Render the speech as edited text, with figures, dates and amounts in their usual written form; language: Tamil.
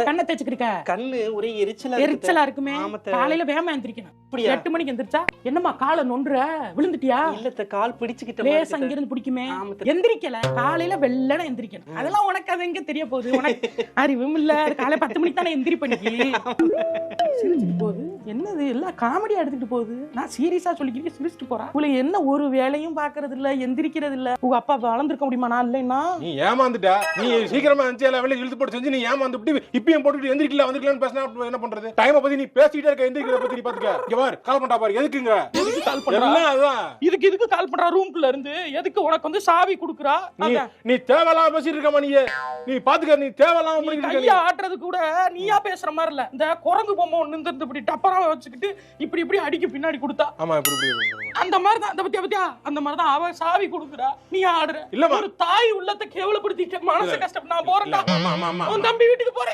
கண்ணை தேய்ச்சிக்கிருக்க? கண்ணு ஒரே எரிச்சலா இருக்குமே. காலையில வேகமா எந்திரிக்கணும். 8 மணிக்கு எந்திரிச்சா என்னம்மா காலை நொண்டுற, விழுந்துட்டியா? இல்ல கால் பிடிச்சுக்கிட்ட லேசா அங்க இருந்து பிடிக்குமே. எந்திரிக்கல, காலையில வெள்ளன எந்திரிக்கணும். அதெல்லாம் உனக்கு அது எங்க தெரிய போகுது? உனக்கு அறிவும் இல்ல. காலை 10 மணிக்கு தானே எந்திரி பண்ணிக்கி. சிரிச்சுட்டு போகுது. என்னது எல்லாம் காமெடியா எடுத்துட்டு போகுது. நான் சீரியஸா சொல்லிக்கிட்டு சிரிச்சுட்டு போறேன். உங்களுக்கு என்ன ஒரு வேலையும் பாக்குறது இல்ல, எந்திரிக்கிறது இல்ல. உங்க அப்பா வளர்ந்துருக்க முடியுமா? நான் இல்லைன்னா நீ ஏமாந்துட்டா. நீ சீக்கிரமா இழுத்து போட்டு செஞ்சு நீ ஏமாந்து இப்பயும் போட்டுட்டு எந்திரிக்கல வந்துருக்கலாம்னு பேசினா என்ன பண்றது? டைம் பத்தி நீ பேசிட்டே இருக்க, எந்திரிக்கிறத பத்தி நீ பாத்துக்க. இங்க பாரு, கால் பண்ணா பாரு. எதுக்குங்க கால் பண்றா? அதான் இதுக்கு கால் பண்றா. ரூம்குள்ள இருந்து எதுக்கு உனக்கு வந்து சாவி குடுக்குறா? நீ தேவையில்லாம பேசிட்டு இருக்கமா? நீ பாத்துக்க, நீ தேவையில்லாம பண்ணிட்டு கையா ஆட்டுறது கூட நீயா பேசுற மாதிரி இல்ல. இந்த குரங்கு பொம்மை ஒண்ணு இருந்து இப்படி டப்பரா வச்சுக்கிட்டு இப்படி அடிக்க பின்னாடி கொடுத்தா ஆமா இப்படி அந்த மாதிரி தான். பத்தியா அந்த மாதிரி தான் அவ சாவி கொடுக்குறா, நீ ஆடுற. இல்ல ஒரு தாய் உள்ளத்தை கேவலப்படுத்திட்ட, மனசு கஷ்டம். நான் போறேன்டா, ஆமா உன் தம்பி வீட்டுக்கு போறேன்.